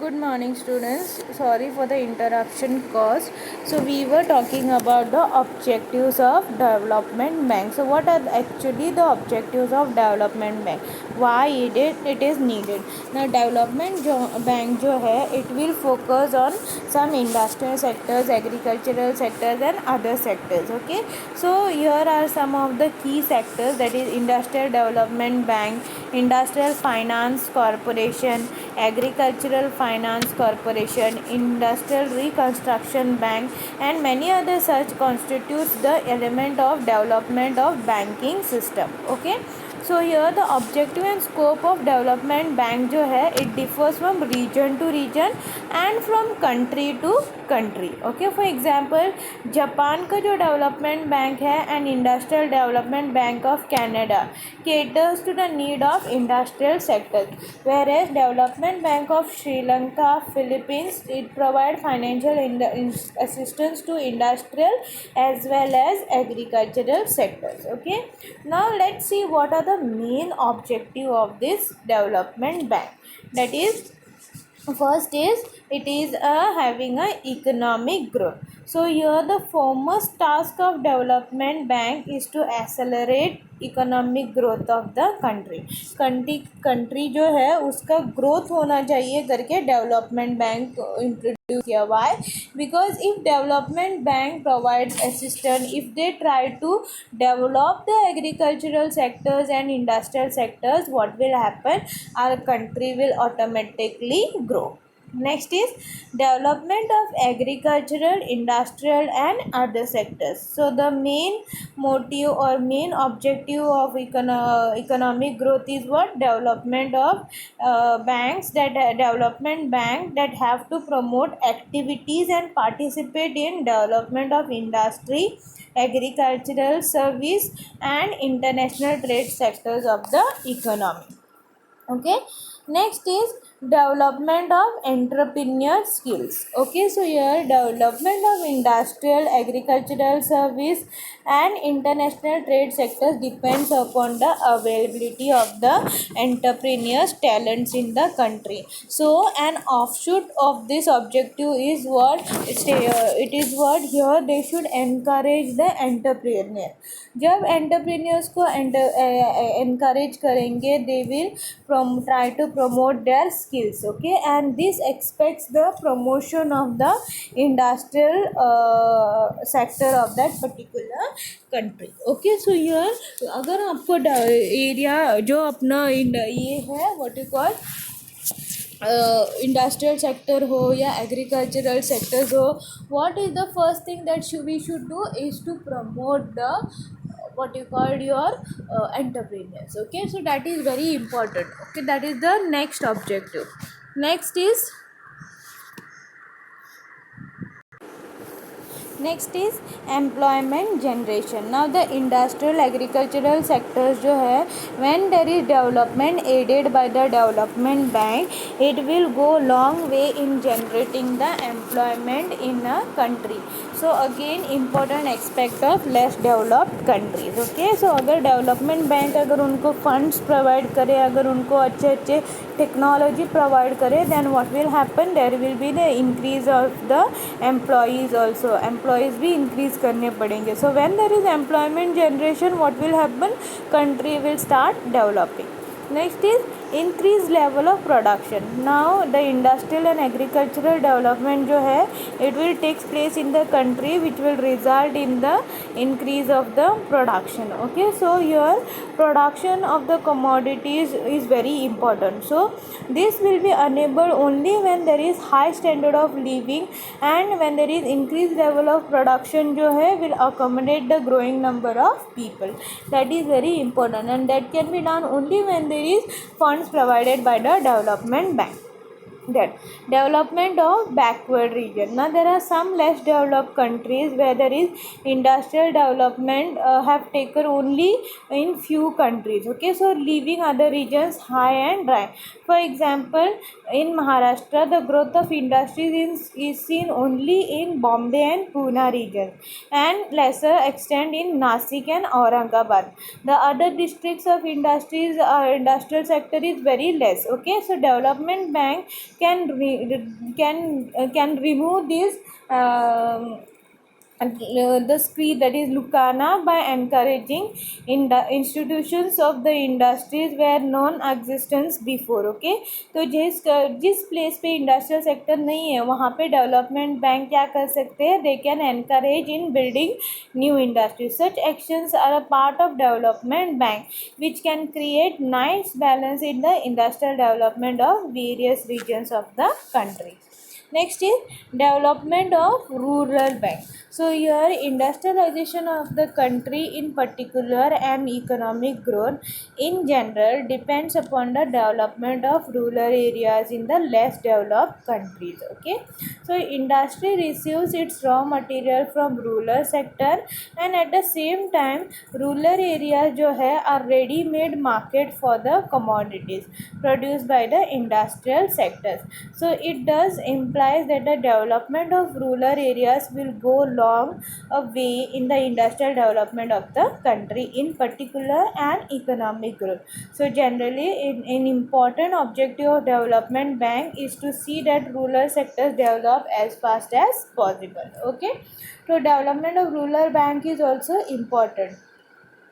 Good morning, students. Sorry for the interruption caused. So we were talking about the objectives of development bank. So what are actually the objectives of development bank? Why it is needed? Now development bank जो है it will focus on some industrial sectors, agricultural sectors and other sectors. Okay. So here are some of the key sectors, that is industrial development bank, industrial finance corporation, agricultural finance corporation, industrial reconstruction bank and many other such constitutes the element of development of banking system. Okay. So here the objective and scope of development bank जो है it differs from region to region and from country to country. Okay, for example Japan का जो development bank है and industrial development bank of Canada caters to the need of industrial sectors, whereas development bank of Sri Lanka, Philippines, it provide financial assistance to industrial as well as agricultural sectors. Okay, now let's see what are the main objective of this development bank. That is, first is it is having a economic growth. So here the foremost task of development bank is to accelerate economic growth of the country जो है उसका growth होना चाहिए करके development bank introduce किया. Why? Because if development bank provides assistance, if they try to develop the agricultural sectors and industrial sectors, what will happen? Our country will automatically grow. Next is development of agricultural, industrial and other sectors. So the main motive or main objective of economic growth is what? Development of banks, that development bank that have to promote activities and participate in development of industry, agricultural service and international trade sectors of the economy. Okay, next is development of entrepreneur skills. Okay, so here development of industrial, agricultural service and international trade sectors depends upon the availability of the entrepreneurs talents in the country. So an offshoot of this objective is what it is what here they should encourage the entrepreneur. जब entrepreneurs को encourage करेंगे, they will try to promote their skills. Okay, and this expects the promotion of the industrial sector of that particular country. Okay, so here अगर आपको area जो अपना ये है what you call industrial sector हो या agricultural sectors हो, what is the first thing that we should do is to promote the what you call your entrepreneurs. Okay, so that is very important. Okay, that is the next objective. Next is employment generation. Now the industrial agricultural sectors जो है, when there is development aided by the development bank, it will go long way in generating the employment in a country. So again important aspect of less developed countries. Okay, so अगर development bank अगर उनको funds provide करे, अगर उनको अच्छे अच्छे technology provide करे, then what will happen? There will be the increase of the employees also. Employees भी increase करने पड़ेंगे. So when there is employment generation, what will happen? Country will start developing. Next is increased level of production. Now the industrial and agricultural development जो है, it will takes place in the country which will result in the increase of the production. Okay, so here production of the commodities is very important. So this will be enabled only when there is high standard of living and when there is increased level of production जो है will accommodate the growing number of people. That is very important and that can be done only when there is funds provided by the development bank. Then development of backward region. Now there are some less developed countries where there is industrial development have taken only in few countries. Okay, so leaving other regions high and dry. For example in Maharashtra, the growth of industries is seen only in Bombay and Pune regions, and lesser extent in Nasik and Aurangabad. The other districts of industrial sector is very less. Okay, so development bank can remove this. The speed, that is Lucana, by encouraging in the institutions of the industries were non-existence before. Okay, तो जिस place पे industrial sector नहीं है वहाँ पे development bank क्या कर सकते हैं, they can encourage in building new industry. Such actions are a part of development bank which can create nice balance in the industrial development of various regions of the country. Next is development of rural bank. So here industrialization of the country in particular and economic growth in general depends upon the development of rural areas in the less developed countries. Okay, so industry receives its raw material from rural sector, and at the same time rural areas जो है are ready made market for the commodities produced by the industrial sectors. So it does implies that the development of rural areas will go long a way in the industrial development of the country in particular and economic growth. So generally an important objective of development bank is to see that rural sectors develop as fast as possible. Okay, so development of rural bank is also important.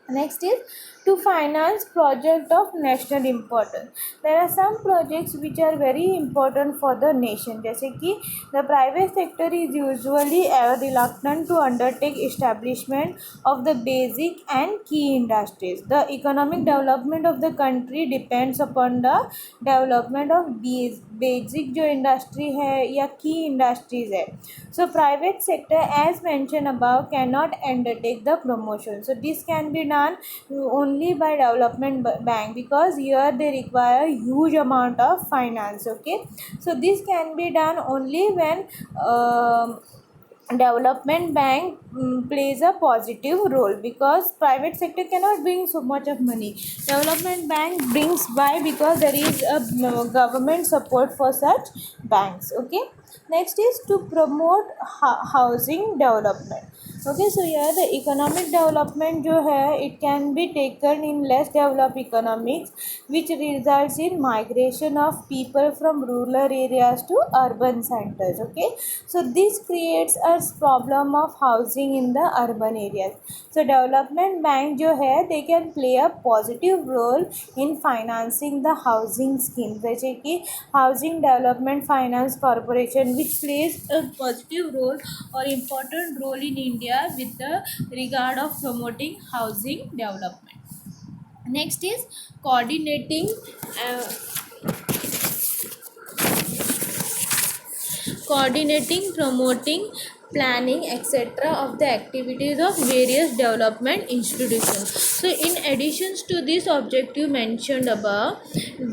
Next is to finance project of national importance. There are some projects which are very important for the nation, जैसे कि the private sector is usually reluctant to undertake establishment of the basic and key industries. The economic development of the country depends upon the development of basic जो industry है या key industries है. So private sector as mentioned above cannot undertake the promotion. So this can be done only by development bank, because here they require huge amount of finance. Okay, so this can be done only when development bank plays a positive role, because private sector cannot bring so much of money. Development bank brings by because there is a government support for such banks. Okay, next is to promote housing development. Okay, so here the economic development जो है it can be taken in less developed economies, which results in migration of people from rural areas to urban centers. Okay, so this creates a problem of housing in the urban areas. So development bank जो है they can play a positive role in financing the housing scheme, जैसे कि housing development finance corporation, which plays a positive role or important role in India with the regard of promoting housing development. Next is coordinating uh, promoting, planning, etc. of the activities of various development institutions. So in addition to this objective mentioned above,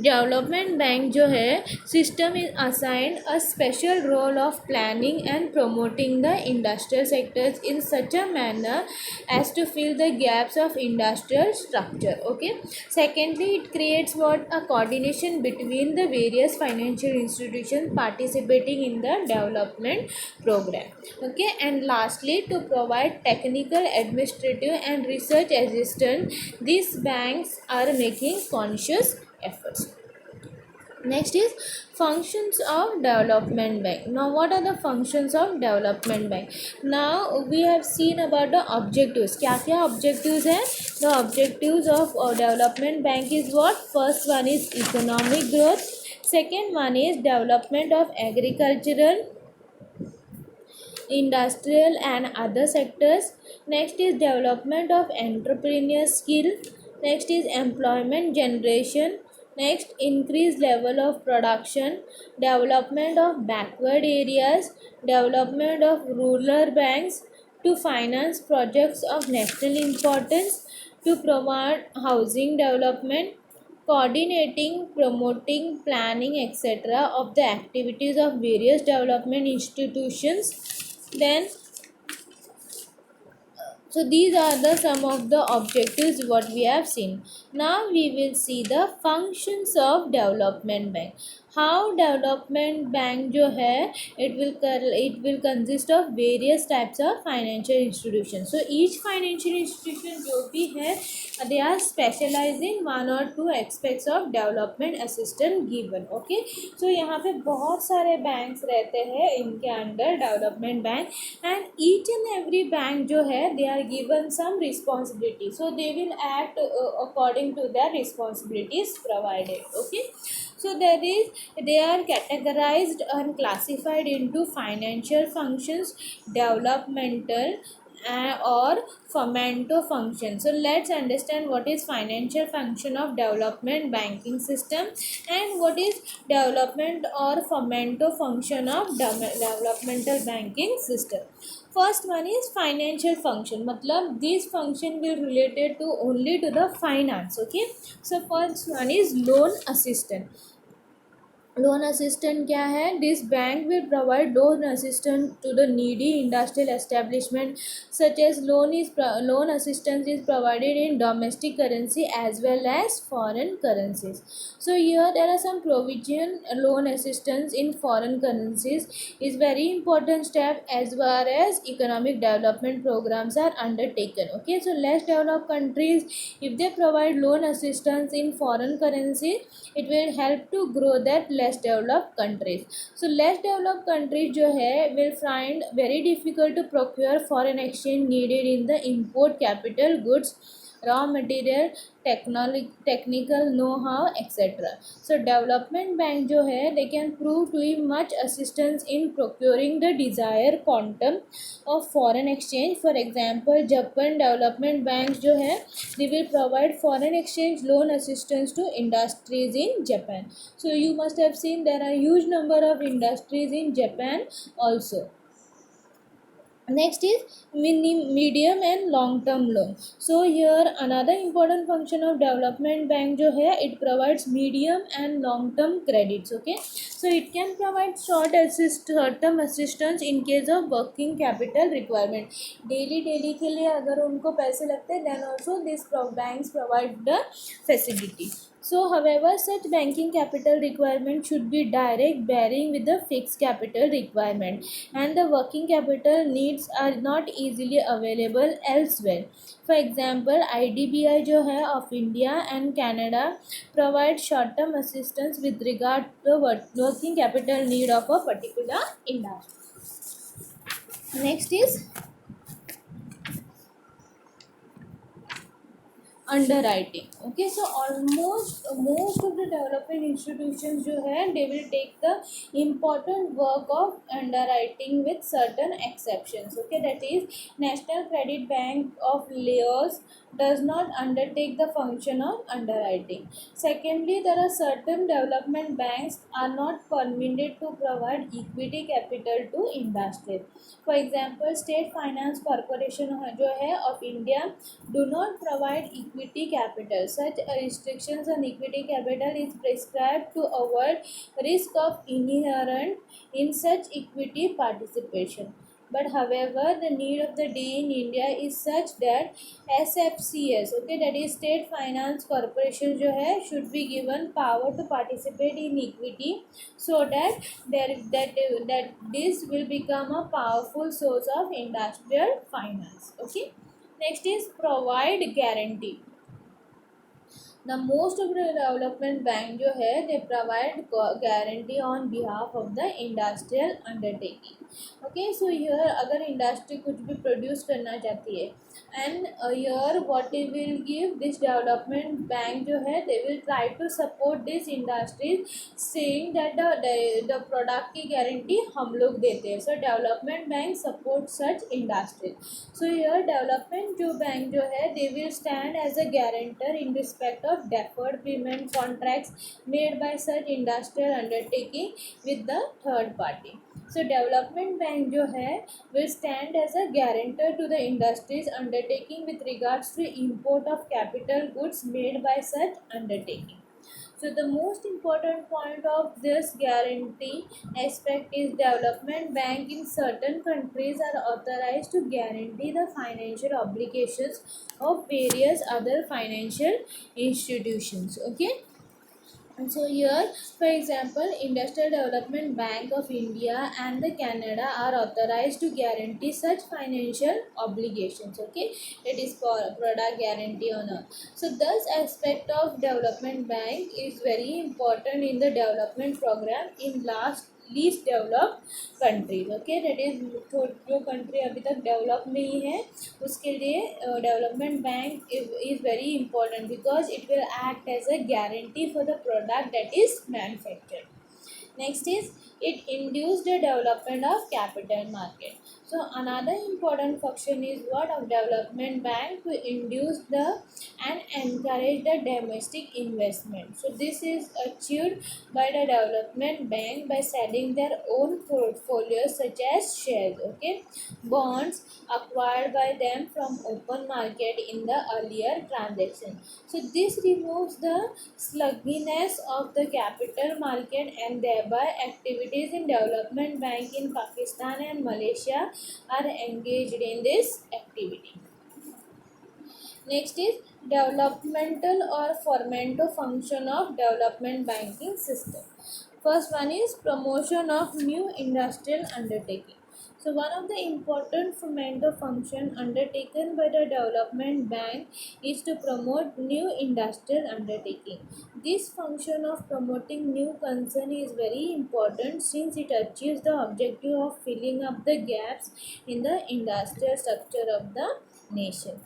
development bank जो है system is assigned a special role of planning and promoting the industrial sectors in such a manner as to fill the gaps of industrial structure. Okay, secondly it creates what a coordination between the various financial institutions participating in the development program. Okay, and lastly to provide technical, administrative and research assistance, these banks are making conscious efforts. Next is functions of development bank. Now what are the functions of development bank? Now we have seen about the objectives. क्या क्या objectives हैं? The objectives of development bank is what? First one is economic growth. Second one is development of agricultural, industrial and other sectors. Next is development of entrepreneur skill. Next is employment generation. Next, increased level of production, development of backward areas, development of rural banks to finance projects of national importance, to promote housing development, coordinating, promoting, planning, etc. of the activities of various development institutions. Then so these are the some of the objectives what we have seen. Now we will see the functions of development bank. How development bank जो है it will consist of various types of financial institution. So each financial institution जो भी है they are specialise in one और two aspects of development assistant given. Okay, so यहाँ पे बहुत सारे बैंक्स रहते हैं इनके under development bank, and each and every bank जो है they are given some responsibility. So they will act according to their responsibilities provided. Okay, so they are categorized and classified into financial functions, developmental, or fomento function. So let's understand what is financial function of development banking system and what is development or fomento function of developmental banking system. First one is financial function, matlab this function will related to only to the finance. Okay, so first one is loan assistant. Loan assistant क्या है? This bank will provide loan assistant to the needy industrial establishment such as loan assistance is provided in domestic currency as well as foreign currencies. So here there are some provision loan assistance in foreign currencies is very important step as far as economic development programs are undertaken. Okay, so less developed countries, if they provide loan assistance in foreign currency, it will help to grow that less developed countries. So less developed countries जो है will find very difficult to procure foreign exchange needed in the import capital goods, raw material, technical know-how, etc. So development bank जो है they can prove to be much assistance in procuring the desired quantum of foreign exchange. For example, Japan development banks जो है they will provide foreign exchange loan assistance to industries in Japan. So you must have seen there are huge number of industries in Japan also. Next is medium and long term loan. So here another important function of development bank जो है it provides medium and long term credits. Okay, so it can provide short term assistance in case of working capital requirement. Daily के लिए अगर उनको पैसे लगते हैं then also these banks provide the facility. So however, such banking capital requirement should be direct bearing with the fixed capital requirement, and the working capital needs are not easily available elsewhere. For example, IDBI जो है of India and Canada provide short term assistance with regard to working capital need of a particular industry. Next is underwriting. Okay, so almost most of the development institutions जो है they will take the important work of underwriting with certain exceptions. Okay, that is National Credit Bank of Laos does not undertake the function of underwriting. Secondly, there are certain development banks are not permitted to provide equity capital to industry. For example, State Finance Corporation जो है of India do not provide equity capital. Such restrictions on equity capital is prescribed to avoid risk of inherent in such equity participation. But however, the need of the day in India is such that SFCS, okay, that is State Finance Corporation जो है should be given power to participate in equity, so that this will become a powerful source of industrial finance. Okay, next is provide guarantee. The most of the development bank जो है they provide guarantee on behalf of the industrial undertaking. Okay, so here अगर industry कुछ भी produce करना चाहती है and here what they will give this development bank जो है they will try to support this industries saying that the product की guarantee हम लोग देते हैं. So development bank support such industries. So here development जो bank जो है they will stand as a guarantor in respect of deferred payment contracts made by such industrial undertaking with the third party. So development bank जो है will stand as a guarantor to the industries undertaking with regards to import of capital goods made by such undertaking. So the most important point of this guarantee aspect is development bank in certain countries are authorized to guarantee the financial obligations of various other financial institutions. Okay. And so here, for example, Industrial Development Bank of India and the Canada are authorized to guarantee such financial obligations. Okay, it is for product guarantee on all. So thus aspect of development bank is very important in the development program in last least developed countries. Okay, that is जो country अभी तक develop नहीं है उसके लिए development bank is very important because it will act as a guarantee for the product that is manufactured. Next is it induced the development of capital market. So another important function is what of development bank to induce the and encourage the domestic investment. So this is achieved by the development bank by selling their own portfolios such as shares, okay, bonds acquired by them from open market in the earlier transaction. So this removes the sluggishness of the capital market and thereby activities in development bank in Pakistan and Malaysia are engaged in this activity. Next is developmental or fomento function of development banking system. First one is promotion of new industrial undertaking. So one of the important fomento function undertaken by the development bank is to promote new industrial undertaking. This function of promoting new concern is very important since it achieves the objective of filling up the gaps in the industrial structure of the nation.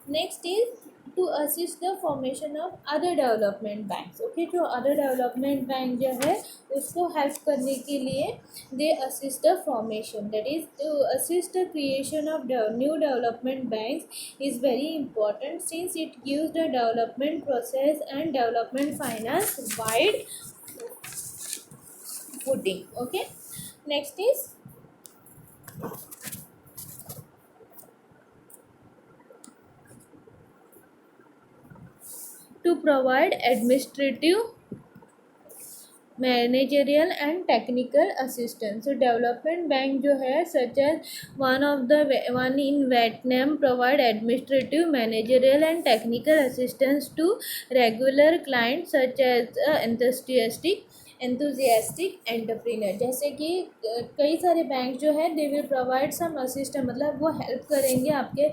Next is to assist the formation of other development banks. Okay, जो other development bank जो है उसको help करने के लिए they assist the formation, that is to assist the creation of new development banks is very important since it gives the development process and development finance wide footing. Okay, next is to provide administrative, managerial and technical assistance. So development bank जो है such as one in Vietnam provide administrative, managerial and technical assistance to regular client such as enthusiastic entrepreneur. जैसे कि कई सारे bank जो है they will provide some assistant, मतलब वो हेल्प करेंगे आपके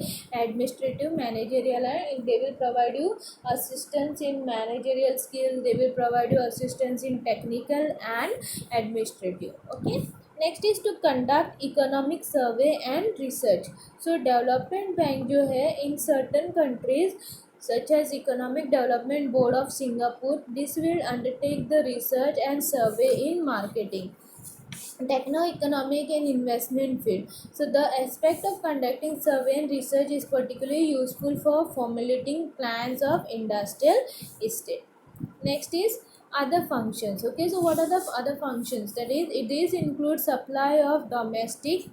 administrative, managerial and they will provide you assistance in managerial skills, they will provide you assistance in technical and administrative. Okay, next is to conduct economic survey and research. So development bank जो है in certain countries such as Economic Development Board of Singapore, this will undertake the research and survey in marketing, techno-economic and investment field. So the aspect of conducting survey and research is particularly useful for formulating plans of industrial estate. Next is other functions. Okay, so what are the other functions? That is, it is include supply of domestic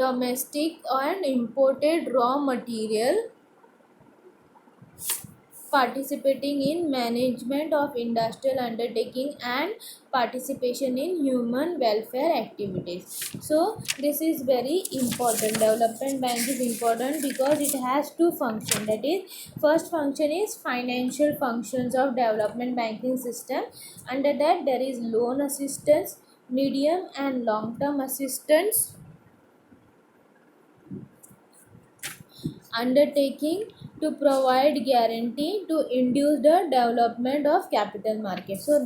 and imported raw material, participating in management of industrial undertaking and participation in human welfare activities. So this is very important. Development bank is important because it has two functions. That is, first function is financial functions of development banking system. Under that there is loan assistance, medium and long term assistance, undertaking to provide guarantee to induce the development of capital market. So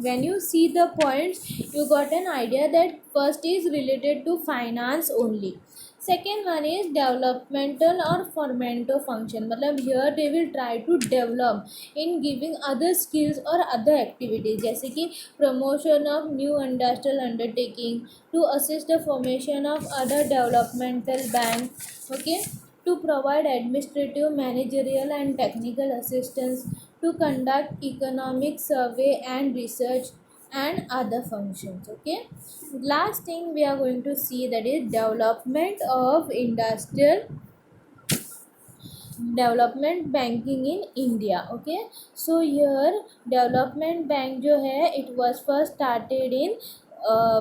when you see the points you got an idea that first is related to finance only, second one is developmental or fomento function, मतलब here they will try to develop in giving other skills or other activities जैसे कि promotion of new industrial undertaking, to assist the formation of other developmental bank. Okay, to provide administrative, managerial and technical assistance, to conduct economic survey and research and other functions. Okay, last thing we are going to see, that is development of industrial development banking in India. Okay, so here development bank जो है it was first started in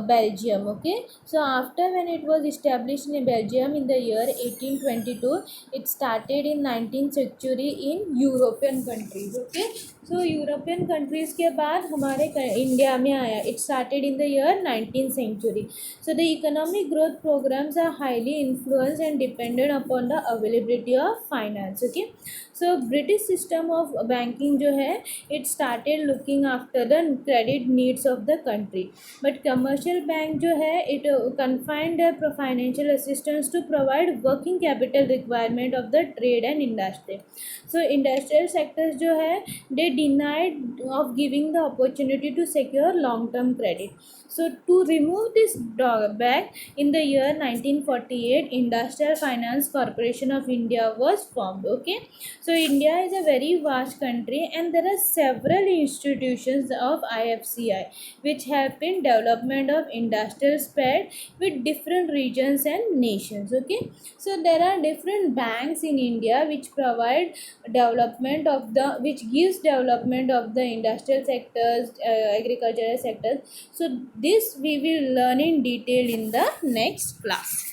Belgium. Okay, so after when it was established in Belgium in the year 1822, it started in 19th century in European countries. Okay, so European countries के बाद हमारे India में आया. It started in the year 19th century. So the economic growth programs are highly influenced and dependent upon the availability of finance. Okay, so British system of banking जो है it started looking after the credit needs of the country, but commercial bank जो है it confined their financial assistance to provide working capital requirement of the trade and industry. So industrial sectors जो है they denied of giving the opportunity to secure long term credit. So to remove this drawback, in the year 1948 Industrial Finance Corporation of India was formed. Okay, so India is a very vast country and there are several institutions of IFCI which help in development of industrial spread with different regions and nations. Okay, so there are different banks in India which provide development of the which gives development of the industrial sectors, agricultural sectors. So this we will learn in detail in the next class.